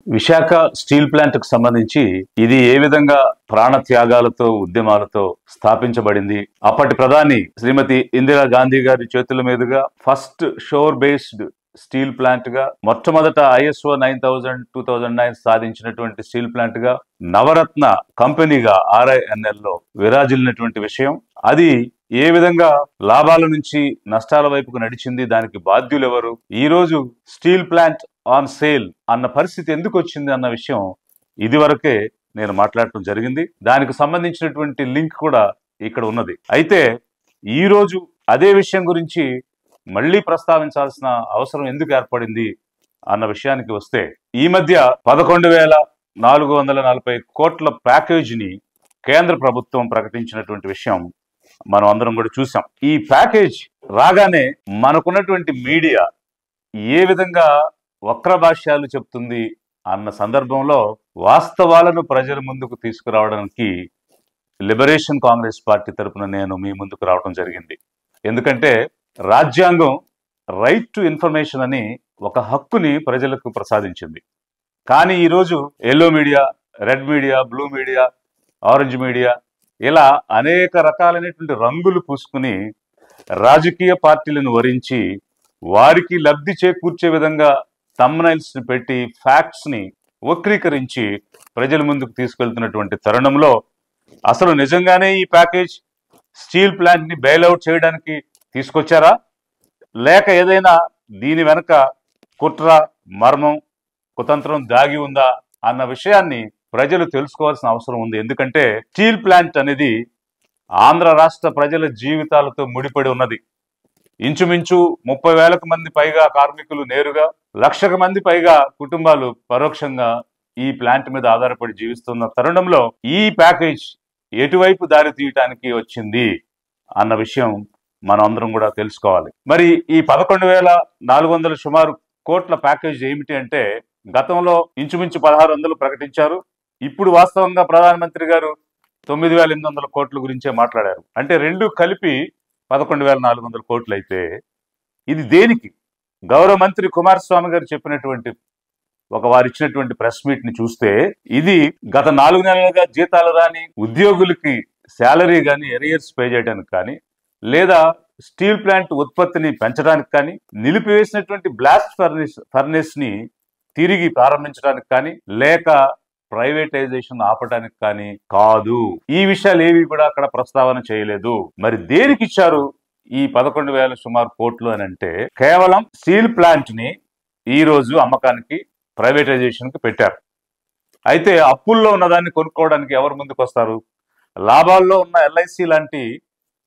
Visakha steel plant కు సంబంధించి ఇది ఏ విధంగా ప్రాణ త్యాగాలతో ఉద్యమాలతో స్థాపించబడింది. అప్పటి ప్రధాని శ్రీమతి ఇందిరా గాంధీ గారి చేతుల మీదుగా ఫస్ట్ షోర్ బేస్డ్ స్టీల్ ప్లాంట్ గా మొట్టమొదట ISO 9000 2009 సాధించినటువంటి స్టీల్ ప్లాంట్ గా నవరత్న కంపెనీగా RINL లో విరాజిల్లినటువంటి విషయం. అది ఏ విధంగా లాభాల నుంచి నష్టాల వైపుకు నడిచింది, దానికి బాధ్యులు ఎవరు, ఈ రోజు స్టీల్ ప్లాంట్ ఆన్ సేల్ అన్న పరిస్థితి ఎందుకు వచ్చింది అన్న విషయం ఇదివరకే నేను మాట్లాడటం జరిగింది. దానికి సంబంధించినటువంటి లింక్ కూడా ఇక్కడ ఉన్నది. అయితే ఈ రోజు అదే విషయం గురించి మళ్ళీ ప్రస్తావించాల్సిన అవసరం ఎందుకు ఏర్పడింది అన్న విషయానికి వస్తే, ఈ మధ్య 11,440 కోట్ల ప్యాకేజీని కేంద్ర ప్రభుత్వం ప్రకటించినటువంటి విషయం మనం అందరం కూడా చూసాం. ఈ ప్యాకేజ్ రాగానే మనకున్నటువంటి మీడియా ఏ విధంగా వక్ర భాష్యాలు చెప్తుంది అన్న సందర్భంలో వాస్తవాలను ప్రజల ముందుకు తీసుకురావడానికి లిబరేషన్ కాంగ్రెస్ పార్టీ తరఫున నేను మీ ముందుకు రావడం జరిగింది. ఎందుకంటే రాజ్యాంగం రైట్ టు ఇన్ఫర్మేషన్ అని ఒక హక్కుని ప్రజలకు ప్రసాదించింది. కానీ ఈరోజు yellow media, red media, blue media, orange media ఇలా అనేక రకాలైనటువంటి రంగులు పూసుకుని రాజకీయ పార్టీలను వరించి వారికి లబ్ధి చేకూర్చే విధంగా థంబ్నైల్స్ ని పెట్టి ఫ్యాక్ట్స్ ని వక్రీకరించి ప్రజల ముందుకు తీసుకెళ్తున్నటువంటి తరుణంలో అసలు నిజంగానే ఈ ప్యాకేజ్ స్టీల్ ప్లాంట్ ని బెయిల్అవుట్ చేయడానికి తీసుకొచ్చారా, లేక ఏదైనా దీని వెనక కుట్ర, మర్మం, కుతంత్రం దాగి ఉందా అన్న విషయాన్ని ప్రజలు తెలుసుకోవాల్సిన అవసరం ఉంది. ఎందుకంటే స్టీల్ ప్లాంట్ అనేది ఆంధ్ర రాష్ట్ర ప్రజల జీవితాలతో ముడిపడి ఉన్నది. ఇంచుమించు 30,000 మంది పైగా కార్మికులు నేరుగా, 1,00,000 మంది పైగా కుటుంబాలు పరోక్షంగా ఈ ప్లాంట్ మీద ఆధారపడి జీవిస్తున్న తరుణంలో ఈ ప్యాకేజ్ ఎటువైపు దారి తీయటానికి వచ్చింది అన్న విషయం మనం అందరం కూడా తెలుసుకోవాలి. మరి ఈ 11,400 సుమారు కోట్ల ప్యాకేజ్ ఏమిటి అంటే, గతంలో ఇంచుమించు 1,600 ప్రకటించారు. ఇప్పుడు వాస్తవంగా ప్రధానమంత్రి గారు 9,800 కోట్ల గురించే మాట్లాడారు. అంటే రెండు కలిపి 11,400 కోట్లు అయితే ఇది దేనికి? గౌరవ మంత్రి కుమారస్వామి గారు చెప్పినటువంటి వారు ఇచ్చినటువంటి ప్రెస్ మీట్ ని చూస్తే ఇది గత 4 నెలలుగా జీతాలు రాని ఉద్యోగులకి శాలరీ కానీ ఎరియర్స్ పే చేయడానికి కానీ, లేదా స్టీల్ ప్లాంట్ ఉత్పత్తిని పెంచడానికి కానీ, నిలిపివేసినటువంటి బ్లాస్ట్ ఫర్నేస్ ని తిరిగి ప్రారంభించడానికి కానీ, లేక ప్రైవేటైజేషన్ ఆపడానికి కానీ కాదు. ఈ విషయాలు ఏవి కూడా అక్కడ ప్రస్తావన చేయలేదు. మరి దేనికి ఇచ్చారు ఈ 11,000 సుమారు కోట్లు అని అంటే, కేవలం స్టీల్ ప్లాంట్ ని ఈ రోజు అమ్మకానికి, ప్రైవేటైజేషన్ కి పెట్టారు. అయితే అప్పుల్లో ఉన్నదాన్ని కొనుక్కోవడానికి ఎవరు ముందుకు వస్తారు? లాభాల్లో ఉన్న LIC లాంటి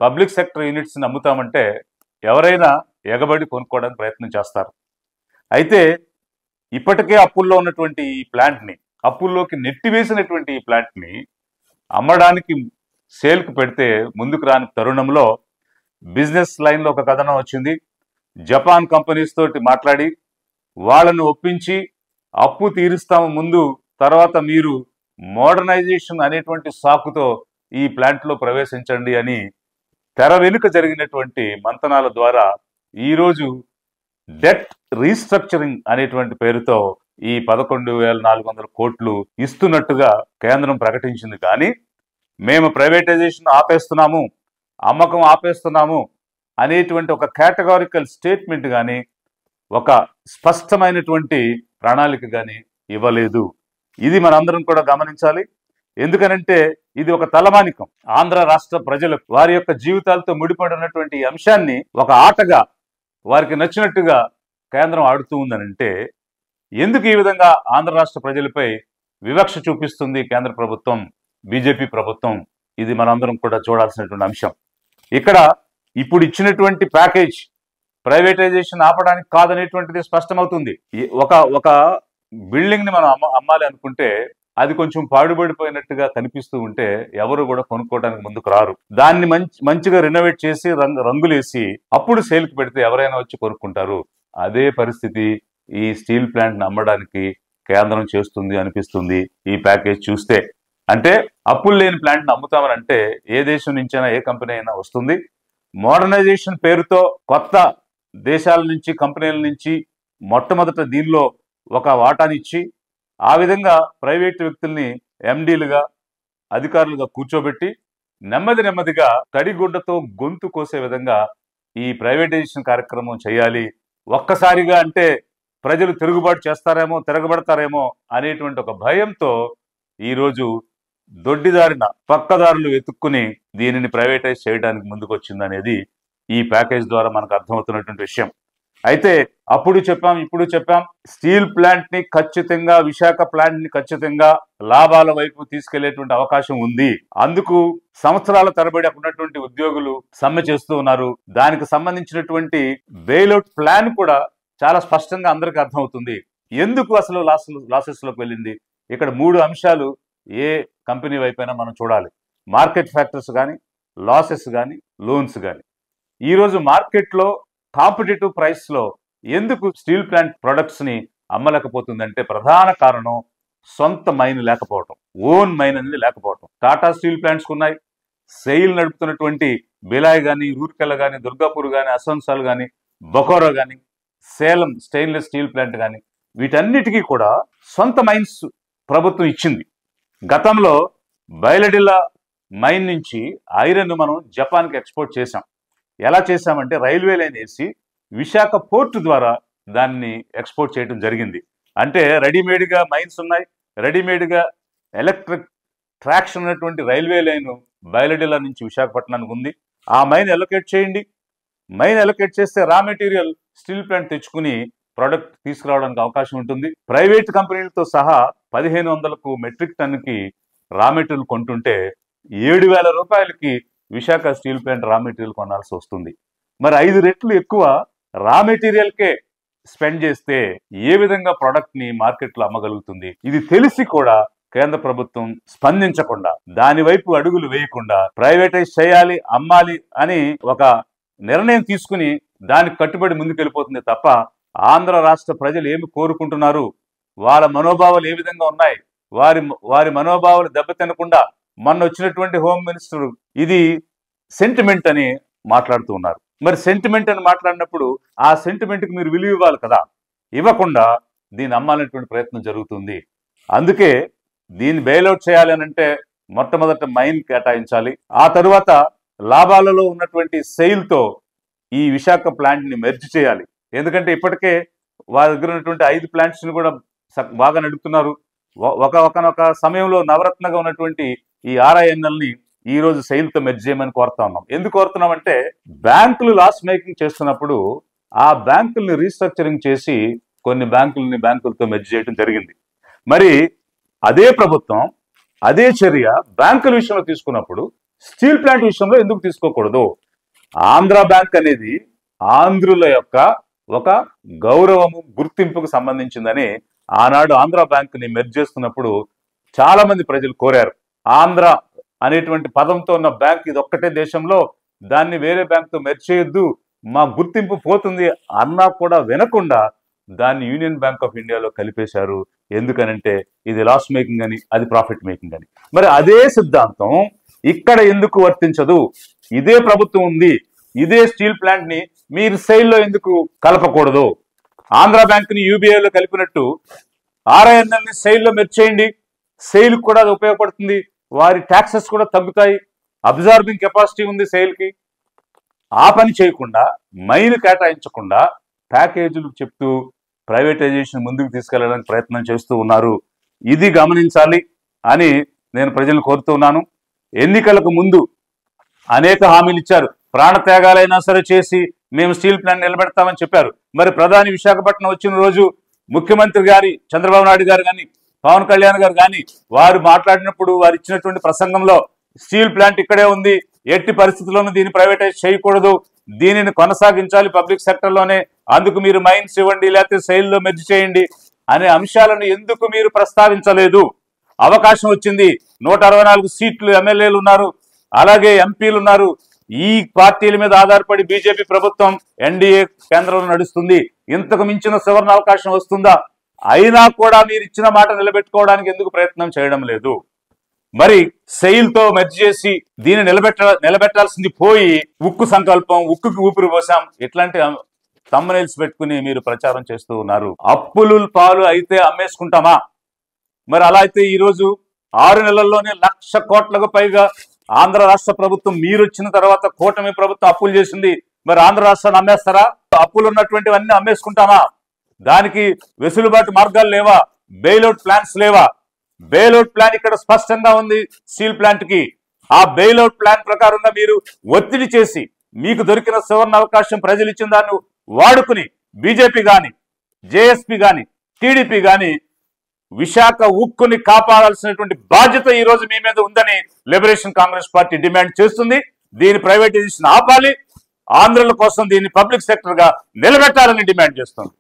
పబ్లిక్ సెక్టర్ యూనిట్స్ ని అమ్ముతామంటే ఎవరైనా ఎగబడి కొనుక్కోవడానికి ప్రయత్నం చేస్తారు. అయితే ఇప్పటికే అప్పుల్లో ఉన్నటువంటి ఈ ప్లాంట్ ని, అప్పుల్లోకి నెట్టివేసినటువంటి ఈ ప్లాంట్ ని అమ్మడానికి సేల్కి పెడితే ముందుకు రాని తరుణంలో బిజినెస్ లైన్లో ఒక కథనం వచ్చింది. జపాన్ కంపెనీస్ తోటి మాట్లాడి వాళ్ళను ఒప్పించి అప్పు తీరుస్తాము ముందు, తర్వాత మీరు మోడర్నైజేషన్ అనేటువంటి సాకుతో ఈ ప్లాంట్లో ప్రవేశించండి అని తెర వెనుక జరిగినటువంటి మంతనాల ద్వారా ఈరోజు డెట్ రీస్ట్రక్చరింగ్ అనేటువంటి పేరుతో ఈ 11,400 కోట్లు ఇస్తున్నట్టుగా కేంద్రం ప్రకటించింది. కానీ మేము ప్రైవేటైజేషన్ ఆపేస్తున్నాము, అమ్మకం ఆపేస్తున్నాము అనేటువంటి ఒక కేటగారికల్ స్టేట్మెంట్ కానీ, ఒక స్పష్టమైనటువంటి ప్రణాళిక కానీ ఇవ్వలేదు. ఇది మనందరం కూడా గమనించాలి. ఎందుకనంటే ఇది ఒక తలమానికం. ఆంధ్ర రాష్ట్ర ప్రజలకు వారి యొక్క జీవితాలతో ముడిపడి ఉన్నటువంటి అంశాన్ని ఒక ఆటగా వారికి నచ్చినట్టుగా కేంద్రం ఆడుతూ ఉందనంటే, ఎందుకు ఈ విధంగా ఆంధ్ర రాష్ట్ర ప్రజలపై వివక్ష చూపిస్తుంది కేంద్ర ప్రభుత్వం, బీజేపీ ప్రభుత్వం? ఇది మనందరం కూడా చూడాల్సినటువంటి అంశం. ఇక్కడ ఇప్పుడు ఇచ్చినటువంటి ప్యాకేజ్ ప్రైవేటైజేషన్ ఆపడానికి కాదనేటువంటిది స్పష్టమవుతుంది. ఒక బిల్డింగ్ ని మనం అమ్మాలి అనుకుంటే అది కొంచెం పాడుబడిపోయినట్టుగా కనిపిస్తూ ఉంటే ఎవరు కూడా కొనుక్కోవడానికి ముందుకు రారు. దాన్ని మంచిగా రినోవేట్ చేసి రంగులేసి అప్పుడు సేల్కి పెడితే ఎవరైనా వచ్చి కొనుక్కుంటారు. అదే పరిస్థితి ఈ స్టీల్ ప్లాంట్ ని అమ్మడానికి కేంద్రం చేస్తుంది అనిపిస్తుంది ఈ ప్యాకేజ్ చూస్తే. అంటే అప్పులు లేని ప్లాంట్ ని అమ్ముతామని అంటే ఏ దేశం నుంచైనా, ఏ కంపెనీ అయినా వస్తుంది. మోడర్నైజేషన్ పేరుతో కొత్త దేశాల నుంచి, కంపెనీల నుంచి మొట్టమొదట దీనిలో ఒక వాటానిచ్చి ఆ విధంగా ప్రైవేటు వ్యక్తుల్ని ఎండీలుగా అధికారులుగా కూర్చోబెట్టి నెమ్మదిగా తడిగుడ్డతో గొంతు కోసే విధంగా ఈ ప్రైవేటైజేషన్ కార్యక్రమం చేయాలి. ఒక్కసారిగా అంటే ప్రజలు తిరుగుబాటు చేస్తారేమో, తిరగబడతారేమో అనేటువంటి ఒక భయంతో ఈరోజు దొడ్డిదారిన పక్కదారులు వెతుక్కుని దీనిని ప్రైవేటైజ్ చేయడానికి ముందుకు వచ్చిందనేది ఈ ప్యాకేజ్ ద్వారా మనకు అర్థమవుతున్నటువంటి విషయం. అయితే అప్పుడు చెప్పాం, ఇప్పుడు చెప్పాం, స్టీల్ ప్లాంట్ ని ఖచ్చితంగా, విశాఖ ప్లాంట్ ని ఖచ్చితంగా లాభాల వైపు తీసుకెళ్లేటువంటి అవకాశం ఉంది. అందుకు సంవత్సరాల తరబడి అక్కడ ఉన్నటువంటి ఉద్యోగులు సమ్మె చేస్తూ ఉన్నారు. దానికి సంబంధించినటువంటి బెయిల్అవుట్ ప్లాన్ కూడా చాలా స్పష్టంగా అందరికీ అర్థమవుతుంది. ఎందుకు అసలు లాసెస్ లోకి వెళ్ళింది? ఇక్కడ 3 అంశాలు ఏ కంపెనీ వైపైనా మనం చూడాలి. మార్కెట్ ఫ్యాక్టర్స్ కానీ, లాసెస్ కానీ, లోన్స్ కానీ. ఈరోజు మార్కెట్లో కాంపిటేటివ్ ప్రైస్ లో ఎందుకు స్టీల్ ప్లాంట్ ప్రొడక్ట్స్ ని అమ్మలేకపోతుందంటే ప్రధాన కారణం సొంత మైన్ లేకపోవటం, ఓన్ మైన్ అనేది లేకపోవటం. టాటా స్టీల్ ప్లాంట్స్ ఉన్నాయి, సెయిల్ నడుపుతున్నటువంటి బిలాయ్ కానీ, రూర్కెలా కానీ, దుర్గాపూర్ కానీ, అసన్సాల్ కానీ, బొకోరో కానీ, సేలం స్టెయిన్లెస్ స్టీల్ ప్లాంట్ కానీ, వీటన్నిటికీ కూడా సొంత మైన్స్ ప్రభుత్వం ఇచ్చింది. గతంలో బయలడిల్లా మైన్ నుంచి ఐరన్ మనం జపాన్కి ఎక్స్పోర్ట్ చేశాం. ఎలా చేశామంటే రైల్వే లైన్ వేసి విశాఖ పోర్టు ద్వారా దాన్ని ఎక్స్పోర్ట్ చేయడం జరిగింది. అంటే రెడీమేడ్గా మైన్స్ ఉన్నాయి, రెడీమేడ్గా ఎలక్ట్రిక్ ట్రాక్షన్ ఉన్నటువంటి రైల్వే లైన్ బయలడిల్లా నుంచి విశాఖపట్నానికి ఉంది. ఆ మైన్ అలొకేట్ చేయండి. మైన్ అలొకేట్ చేస్తే రా మెటీరియల్ స్టీల్ ప్లాంట్ తెచ్చుకుని ప్రొడక్ట్ తీసుకురావడానికి అవకాశం ఉంటుంది. ప్రైవేట్ కంపెనీలతో సహా 1500 మెట్రిక్ టన్నుకి రా మెటీరియల్ కొంటుంటే 7,000 రూపాయలకి Visakha steel plant raw material కొనాల్సి వస్తుంది. మరి 5 రెట్లు ఎక్కువ రా మెటీరియల్కే స్పెండ్ చేస్తే ఏ విధంగా ప్రొడక్ట్ ని మార్కెట్లో అమ్మగలుగుతుంది? ఇది తెలిసి కూడా కేంద్ర ప్రభుత్వం స్పందించకుండా, దాని వైపు అడుగులు వేయకుండా ప్రైవేటైజ్ చేయాలి, అమ్మాలి అని ఒక నిర్ణయం తీసుకుని దానికి కట్టుబడి ముందుకెళ్ళిపోతుంది తప్ప ఆంధ్ర రాష్ట్ర ప్రజలు ఏమి కోరుకుంటున్నారు, వాళ్ళ మనోభావాలు ఏ విధంగా ఉన్నాయి, వారి మనోభావాలు దెబ్బతినకుండా మొన్న వచ్చినటువంటి హోమ్ మినిస్టర్ ఇది సెంటిమెంట్ అని మాట్లాడుతూ ఉన్నారు. మరి సెంటిమెంట్ అని మాట్లాడినప్పుడు ఆ సెంటిమెంట్కి మీరు విలువ ఇవ్వాలి కదా. ఇవ్వకుండా దీన్ని అమ్మాలనేటువంటి ప్రయత్నం జరుగుతుంది. అందుకే దీన్ని బెయిల్అవుట్ చేయాలి అని అంటే మొట్టమొదట మైన్ కేటాయించాలి. ఆ తరువాత లాభాలలో ఉన్నటువంటి సెయిల్తో ఈ విశాఖ ప్లాంట్ని మెర్జ్ చేయాలి. ఎందుకంటే ఇప్పటికే వారి దగ్గర ఉన్నటువంటి 5 ప్లాంట్స్ని కూడా బాగా నడుపుతున్నారు. ఒకనొక సమయంలో నవరత్నగా ఉన్నటువంటి ఈ RINLని ఈ రోజు సెయిల్తో మెర్జ్ చేయమని కోరుతా ఉన్నాం. ఎందుకు కోరుతున్నామంటే బ్యాంకులు లాస్ మేకింగ్ చేస్తున్నప్పుడు ఆ బ్యాంకుల్ని రీస్ట్రక్చరింగ్ చేసి కొన్ని బ్యాంకులతో మెర్జ్ చేయడం జరిగింది. మరి అదే ప్రభుత్వం అదే చర్య బ్యాంకుల విషయంలో తీసుకున్నప్పుడు స్టీల్ ప్లాంట్ విషయంలో ఎందుకు తీసుకోకూడదు? ఆంధ్ర బ్యాంక్ అనేది ఆంధ్రుల యొక్క ఒక గౌరవము, గుర్తింపుకు సంబంధించిందని ఆనాడు ఆంధ్ర బ్యాంకుని మెర్జ్ చేస్తున్నప్పుడు చాలా మంది ప్రజలు కోరారు. ఆంధ్ర అనేటువంటి పదంతో ఉన్న బ్యాంక్ ఇది ఒక్కటే దేశంలో, దాన్ని వేరే బ్యాంక్తో మెర్జ్ చేయొద్దు, మా గుర్తింపు పోతుంది అన్నా కూడా వినకుండా దాన్ని యూనియన్ బ్యాంక్ ఆఫ్ ఇండియాలో కలిపేశారు. ఎందుకనంటే ఇది లాస్ మేకింగ్ అని, అది ప్రాఫిట్ మేకింగ్ అని. మరి అదే సిద్ధాంతం ఇక్కడ ఎందుకు వర్తించదు? ఇదే ప్రభుత్వం ఉంది, ఇదే స్టీల్ ప్లాంట్ ని మీరు సెయిల్లో ఎందుకు కలపకూడదు? ఆంధ్ర బ్యాంక్ ని UBIలో కలిపినట్టు RINLని సెయిల్లో మెర్జ్ చేయండి. సెయిల్ కూడా అది ఉపయోగపడుతుంది, వారి ట్యాక్సెస్ కూడా తగ్గుతాయి, అబ్జార్బింగ్ కెపాసిటీ ఉంది సెయిల్కి. ఆ పని చేయకుండా, మైన్ కేటాయించకుండా ప్యాకేజీలు చెప్తూ ప్రైవేటైజేషన్ ముందుకు తీసుకెళ్లడానికి ప్రయత్నం చేస్తూ ఉన్నారు. ఇది గమనించాలి అని నేను ప్రజలను కోరుతూ ఉన్నాను. ఎన్నికలకు ముందు అనేక హామీలు ఇచ్చారు. ప్రాణత్యాగాలైనా సరే చేసి మేము స్టీల్ ప్లాంట్ నిలబెడతామని చెప్పారు. మరి ప్రధాని విశాఖపట్నం వచ్చిన రోజు ముఖ్యమంత్రి గారి చంద్రబాబు నాయుడు గారు కానీ, పవన్ కళ్యాణ్ గారు కానీ వారు మాట్లాడినప్పుడు వారు ఇచ్చినటువంటి ప్రసంగంలో స్టీల్ ప్లాంట్ ఇక్కడే ఉంది, ఎట్టి పరిస్థితుల్లోనూ దీన్ని ప్రైవేటైజ్ చేయకూడదు, దీనిని కొనసాగించాలి పబ్లిక్ సెక్టర్లోనే, అందుకు మీరు మైన్స్ ఇవ్వండి లేకపోతే సెయిల్లో మెర్జ్ చేయండి అనే అంశాలను ఎందుకు మీరు ప్రస్తావించలేదు? అవకాశం వచ్చింది. 164 సీట్లు ఎమ్మెల్యేలు ఉన్నారు, అలాగే ఎంపీలు ఉన్నారు. ఈ పార్టీల మీద ఆధారపడి బీజేపీ ప్రభుత్వం ఎన్డీఏ కేంద్రంలో నడుస్తుంది. ఇంతకు మించిన సువర్ణ అవకాశం వస్తుందా? అయినా కూడా మీరు ఇచ్చిన మాట నిలబెట్టుకోవడానికి ఎందుకు ప్రయత్నం చేయడం లేదు? మరి సెయిల్తో మెర్జ్ చేసి దీన్ని నిలబెట్టాల్సింది పోయి ఉక్కు సంకల్పం, ఉక్కుకి ఊపిరి పోసాం, ఇట్లాంటి థంబ్నెయిల్స్ పెట్టుకుని మీరు ప్రచారం చేస్తూ ఉన్నారు. అప్పులు పాలు అయితే అమ్మేసుకుంటామా? మరి అలా అయితే ఈరోజు 6 నెలల్లోనే 1,00,000 కోట్లకు పైగా ఆంధ్ర రాష్ట్ర ప్రభుత్వం మీరు వచ్చిన తర్వాత కూటమి ప్రభుత్వం అప్పులు చేసింది. మరి ఆంధ్ర రాష్ట్రాన్ని అమ్మేస్తారా? అప్పులు ఉన్నటువంటివన్నీ అమ్మేసుకుంటామా? దానికి వెసులుబాటు మార్గాలు లేవా? బెయిల్అవుట్ ప్లాన్స్ లేవా? బెయిల్అవుట్ ప్లాన్ ఇక్కడ స్పష్టంగా ఉంది స్టీల్ ప్లాంట్ కి. ఆ బెయిల్అవుట్ ప్లాన్ ప్రకారంగా మీరు ఒత్తిడి చేసి మీకు దొరికిన సువర్ణ అవకాశం ప్రజలు ఇచ్చిన దాన్ని వాడుకుని బీజేపీ గాని, జేఎస్పీ గాని, టీడీపీ గాని విశాఖ ఉక్కుని కాపాడాల్సినటువంటి బాధ్యత ఈ రోజు మీ మీద ఉందని లిబరేషన్ కాంగ్రెస్ పార్టీ డిమాండ్ చేస్తుంది. దీని ప్రైవేటైజేషన్ ఆపాలి, ఆంధ్రుల కోసం దీన్ని పబ్లిక్ సెక్టర్ గా నిలబెట్టాలని డిమాండ్ చేస్తుంది.